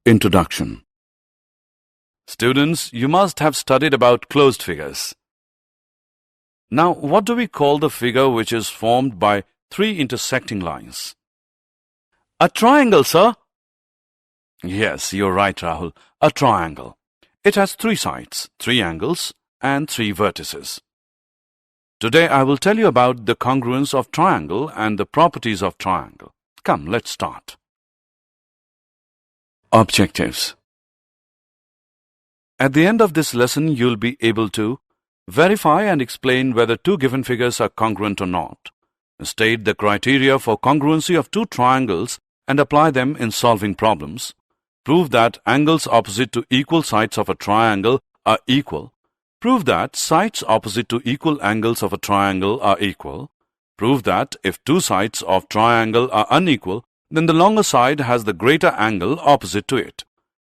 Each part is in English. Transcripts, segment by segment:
Introduction. Students, you must have studied about closed figures. Now, what do we call the figure which is formed by three intersecting lines? A triangle, sir. Yes, you're right, Rahul. A triangle. It has three sides, three angles, and three vertices. Today I will tell you about the congruence of triangle and the properties of triangle. Come, let's start. Objectives. At the end of this lesson, you'll be able to verify and explain whether two given figures are congruent or not, state the criteria for congruency of two triangles and apply them in solving problems, prove that angles opposite to equal sides of a triangle are equal, prove that sides opposite to equal angles of a triangle are equal, prove that if two sides of triangle are unequal, then the longer side has the greater angle opposite to it,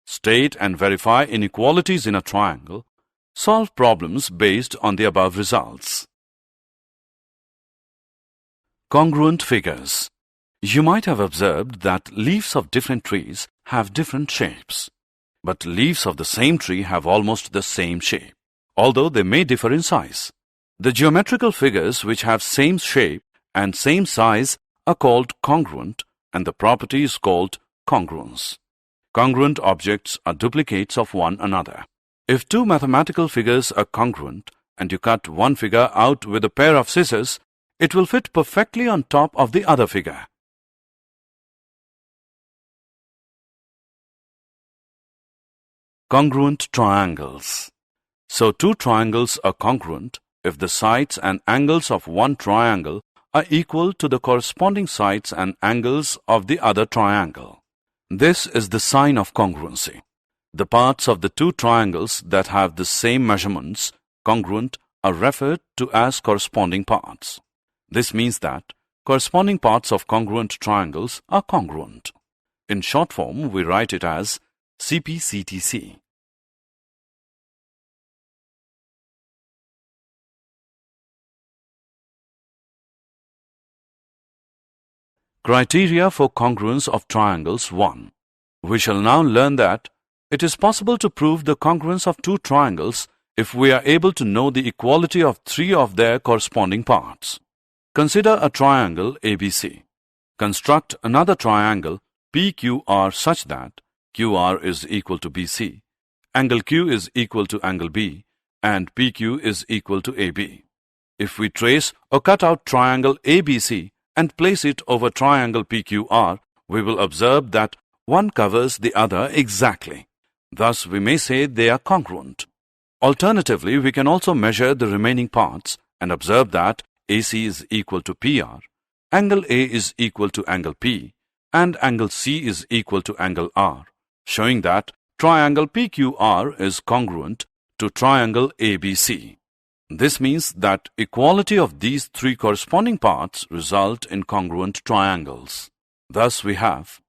state and verify inequalities in a triangle, solve problems based on the above results. Congruent figures. You might have observed that leaves of different trees have different shapes, but leaves of the same tree have almost the same shape, although they may differ in size. The geometrical figures which have same shape and same size are called congruent, and the property is called congruence. Congruent objects are duplicates of one another. If two mathematical figures are congruent and you cut one figure out with a pair of scissors, it will fit perfectly on top of the other figure. Congruent triangles. So two triangles are congruent if the sides and angles of one triangle are equal to the corresponding sides and angles of the other triangle. This is the sign of congruency. The parts of the two triangles that have the same measurements, congruent, are referred to as corresponding parts. This means that corresponding parts of congruent triangles are congruent. In short form, we write it as CPCTC. Criteria for congruence of triangles 1. We shall now learn that it is possible to prove the congruence of two triangles if we are able to know the equality of three of their corresponding parts. Consider a triangle ABC. Construct another triangle PQR such that QR is equal to BC, angle Q is equal to angle B, and PQ is equal to AB. If we trace or cut out triangle ABC and place it over triangle PQR, we will observe that one covers the other exactly. Thus, we may say they are congruent. Alternatively, we can also measure the remaining parts and observe that AC is equal to PR, angle A is equal to angle P, and angle C is equal to angle R, showing that triangle PQR is congruent to triangle ABC. This means that equality of these three corresponding parts result in congruent triangles. Thus we have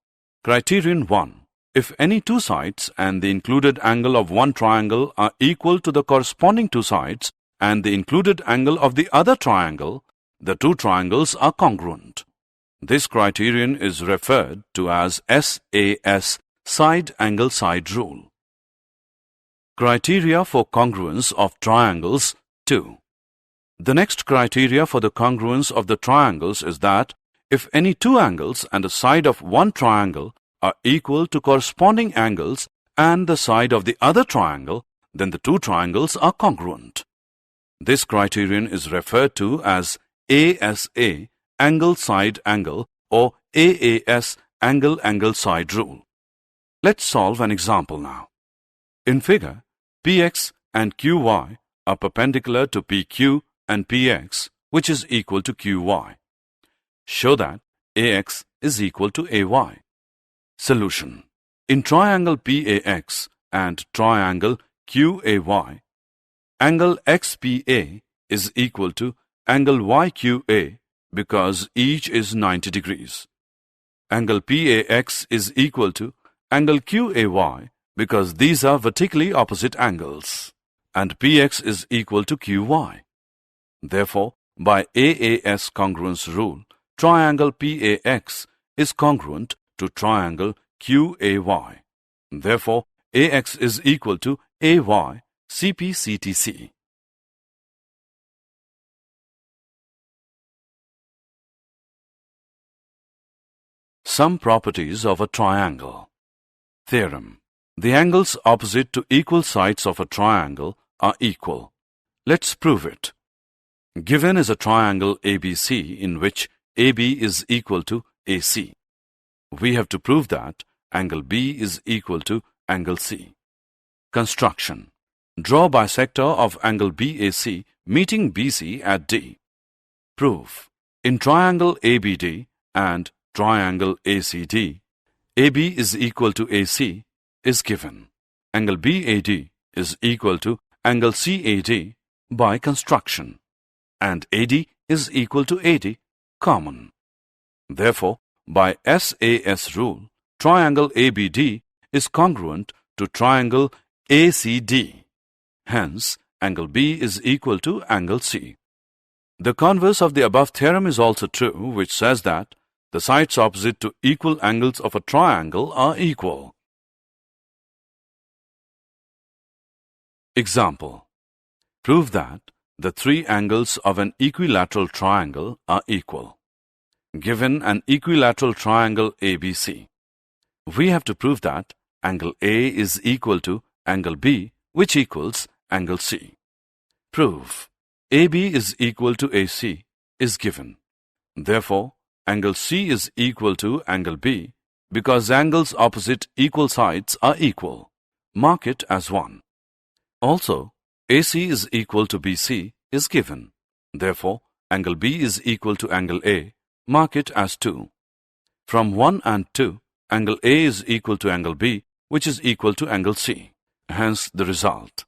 Criterion 1. If any two sides and the included angle of one triangle are equal to the corresponding two sides and the included angle of the other triangle, the two triangles are congruent. This criterion is referred to as SAS, side angle side rule. Criteria for congruence of triangles 2. The next criteria for the congruence of the triangles is that if any two angles and the side of one triangle are equal to corresponding angles and the side of the other triangle, then the two triangles are congruent. This criterion is referred to as ASA, angle side angle, or AAS, angle angle side rule. Let's solve an example now. In figure, PX and QY are perpendicular to PQ and PX, which is equal to QY. Show that AX is equal to AY. Solution. In triangle PAX and triangle QAY, angle XPA is equal to angle YQA because each is 90 degrees. Angle PAX is equal to angle QAY because these are vertically opposite angles, and PX is equal to QY. Therefore, by AAS congruence rule, triangle PAX is congruent to triangle QAY. Therefore, AX is equal to AY CPCTC. Some properties of a triangle. Theorem. The angles opposite to equal sides of a triangle are equal. Let's prove it. Given is a triangle ABC in which AB is equal to AC. We have to prove that angle B is equal to angle C. Construction. Draw bisector of angle BAC meeting BC at D. Proof. In triangle ABD and triangle ACD, AB is equal to AC is given. Angle BAD is equal to angle CAD by construction, and AD is equal to AD common. Therefore, by SAS rule, triangle ABD is congruent to triangle ACD. Hence, angle B is equal to angle C. The converse of the above theorem is also true, which says that the sides opposite to equal angles of a triangle are equal. Example. Prove that the three angles of an equilateral triangle are equal. Given an equilateral triangle ABC, we have to prove that angle A is equal to angle B, which equals angle C. Proof. AB is equal to AC is given. Therefore, angle C is equal to angle B because angles opposite equal sides are equal. Mark it as 1. Also, AC is equal to BC is given. Therefore, angle B is equal to angle A. Mark it as 2. From 1 and 2, angle A is equal to angle B, which is equal to angle C. Hence the result.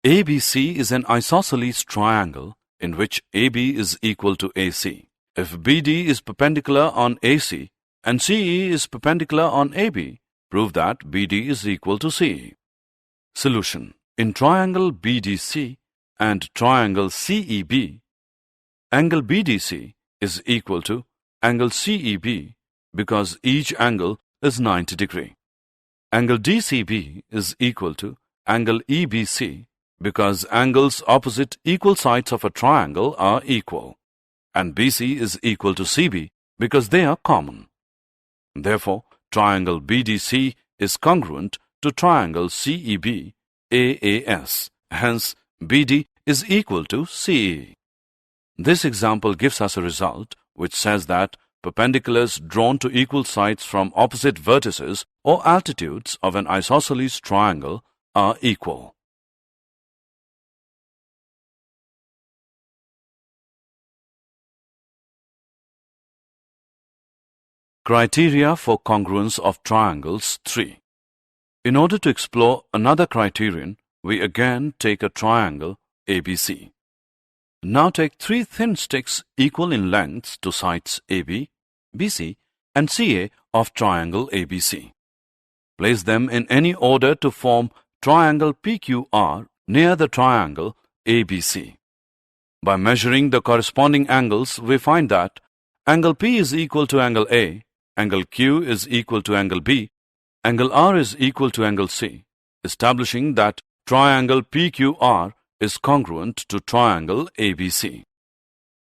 ABC is an isosceles triangle in which AB is equal to AC. If BD is perpendicular on AC and CE is perpendicular on AB, prove that BD is equal to CE. Solution. In triangle BDC and triangle CEB, angle BDC is equal to angle CEB because each angle is 90 degrees. Angle DCB is equal to angle EBC because angles opposite equal sides of a triangle are equal, and BC is equal to CB because they are common. Therefore, triangle BDC is congruent to triangle CEB AAS. Hence, BD is equal to CE. This example gives us a result which says that perpendiculars drawn to equal sides from opposite vertices or altitudes of an isosceles triangle are equal. Criteria for congruence of triangles 3. In order to explore another criterion, we again take a triangle ABC. Now take 3 thin sticks equal in lengths to sides AB, BC and CA of triangle ABC. Place them in any order to form triangle PQR near the triangle ABC. By measuring the corresponding angles, we find that angle P is equal to angle A, angle Q is equal to angle B, angle R is equal to angle C, establishing that triangle PQR is congruent to triangle ABC.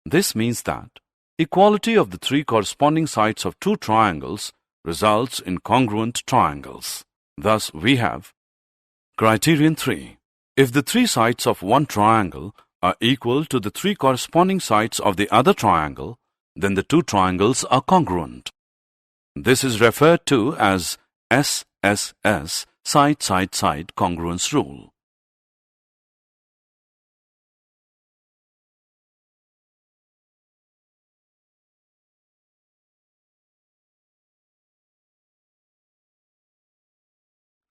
This means that equality of the 3 corresponding sides of 2 triangles results in congruent triangles. Thus, we have Criterion 3. If the 3 sides of one triangle are equal to the 3 corresponding sides of the other triangle, then the 2 triangles are congruent. This is referred to as SSS, side-side-side congruence rule.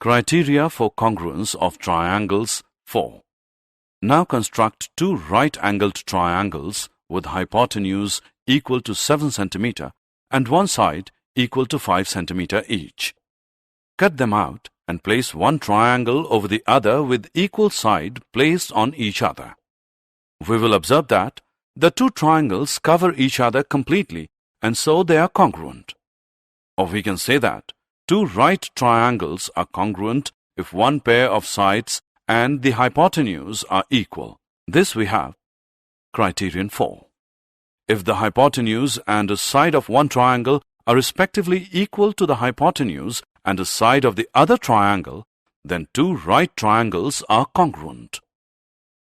Criteria for congruence of triangles 4. Now construct two right-angled triangles with hypotenuse equal to 7 cm and one side equal to 5 cm each. Cut them out and place one triangle over the other with equal side placed on each other. We will observe that the two triangles cover each other completely and so they are congruent. Or we can say that two right triangles are congruent if one pair of sides and the hypotenuse are equal. This we have. Criterion 4. If the hypotenuse and a side of one triangle are respectively equal to the hypotenuse and a side of the other triangle, then two right triangles are congruent.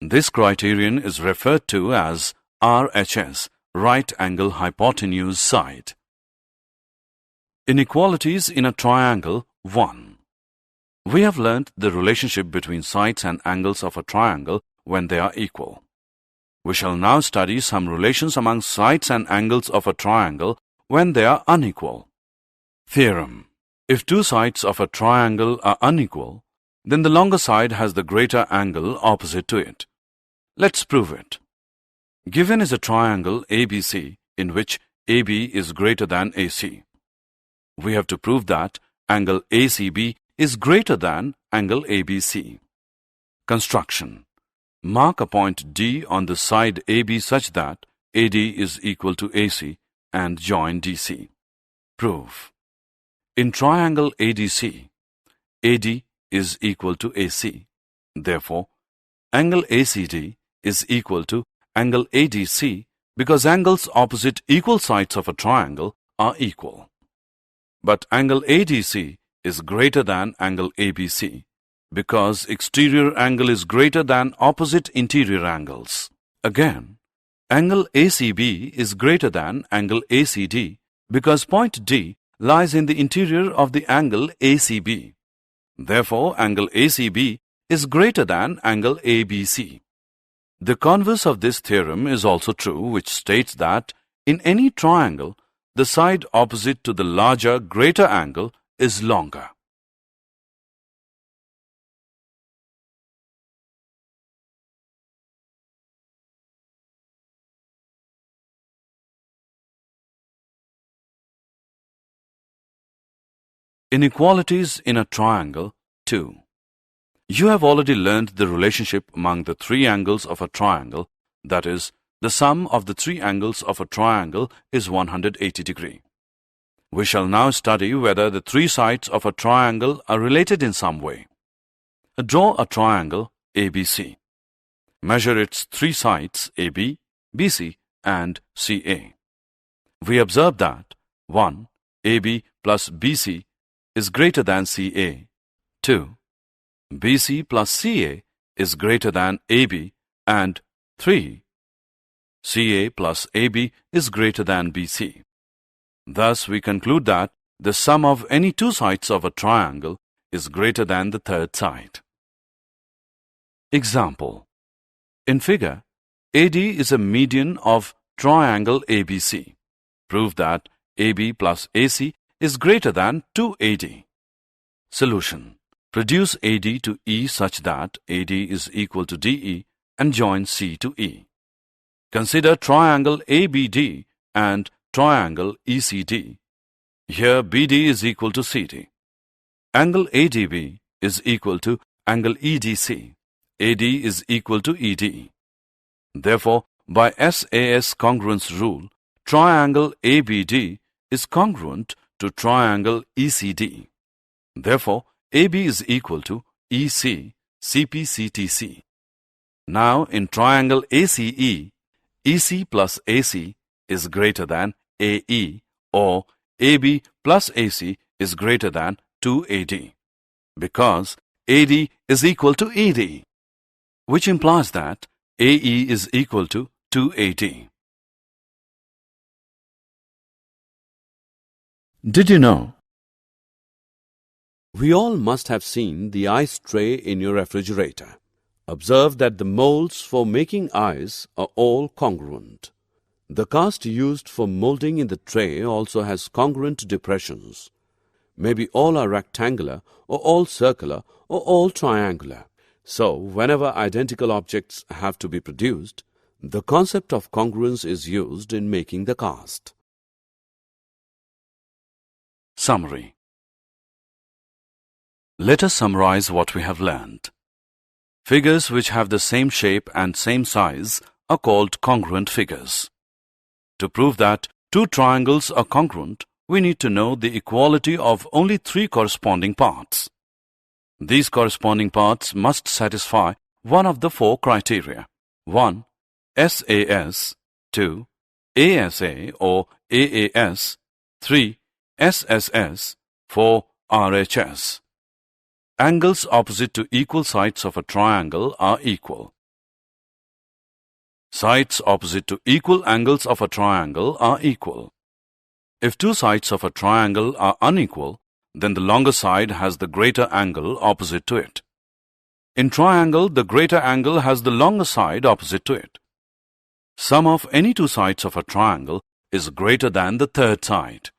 This criterion is referred to as RHS, right angle hypotenuse side. Inequalities in a triangle 1. We have learnt the relationship between sides and angles of a triangle when they are equal. We shall now study some relations among sides and angles of a triangle when they are unequal. Theorem. If two sides of a triangle are unequal, then the longer side has the greater angle opposite to it. Let's prove it. Given is a triangle ABC in which AB is greater than AC. We have to prove that angle ACB is greater than angle ABC. Construction. Mark a point D on the side AB such that AD is equal to AC and join DC. Prove. In triangle ADC, AD is equal to AC. Therefore, angle ACD is equal to angle ADC because angles opposite equal sides of a triangle are equal. But angle ADC is greater than angle ABC because exterior angle is greater than opposite interior angles. Again, angle ACB is greater than angle ACD because point D lies in the interior of the angle ACB. Therefore, angle ACB is greater than angle ABC. The converse of this theorem is also true, which states that in any triangle, the side opposite to the larger, greater angle is longer. Inequalities in a triangle 2. You have already learned the relationship among the three angles of a triangle, that is, the sum of the three angles of a triangle is 180 degrees. We shall now study whether the three sides of a triangle are related in some way. Draw a triangle ABC. Measure its three sides AB, BC and CA. We observe that 1. AB plus BC is greater than CA. 2. BC plus CA is greater than AB. And 3. CA plus AB is greater than BC. Thus, we conclude that the sum of any two sides of a triangle is greater than the third side. Example. In figure, AD is a median of triangle ABC. Prove that AB plus AC is greater than 2AD. Solution. Produce AD to E such that AD is equal to DE and join C to E. Consider triangle ABD and triangle ECD. Here BD is equal to CD. Angle ADB is equal to angle EDC. AD is equal to ED. Therefore, by SAS congruence rule, triangle ABD is congruent to triangle ECD. Therefore, AB is equal to EC, CPCTC. Now, in triangle ACE, EC plus AC is greater than AE, or AB plus AC is greater than 2AD, because AD is equal to ED, which implies that AE is equal to 2AD. Did you know? We all must have seen the ice tray in your refrigerator. Observe that the molds for making ice are all congruent. The cast used for molding in the tray also has congruent depressions. Maybe all are rectangular, or all circular, or all triangular. So, whenever identical objects have to be produced, the concept of congruence is used in making the cast. Summary. Let us summarize what we have learned. Figures which have the same shape and same size are called congruent figures. To prove that two triangles are congruent, we need to know the equality of only three corresponding parts. These corresponding parts must satisfy one of the four criteria. 1. SAS. 2. ASA or AAS. 3. SSS. 4. RHS. Angles opposite to equal sides of a triangle are equal. Sides opposite to equal angles of a triangle are equal. If two sides of a triangle are unequal, then the longer side has the greater angle opposite to it. In triangle, the greater angle has the longer side opposite to it. Sum of any two sides of a triangle is greater than the third side.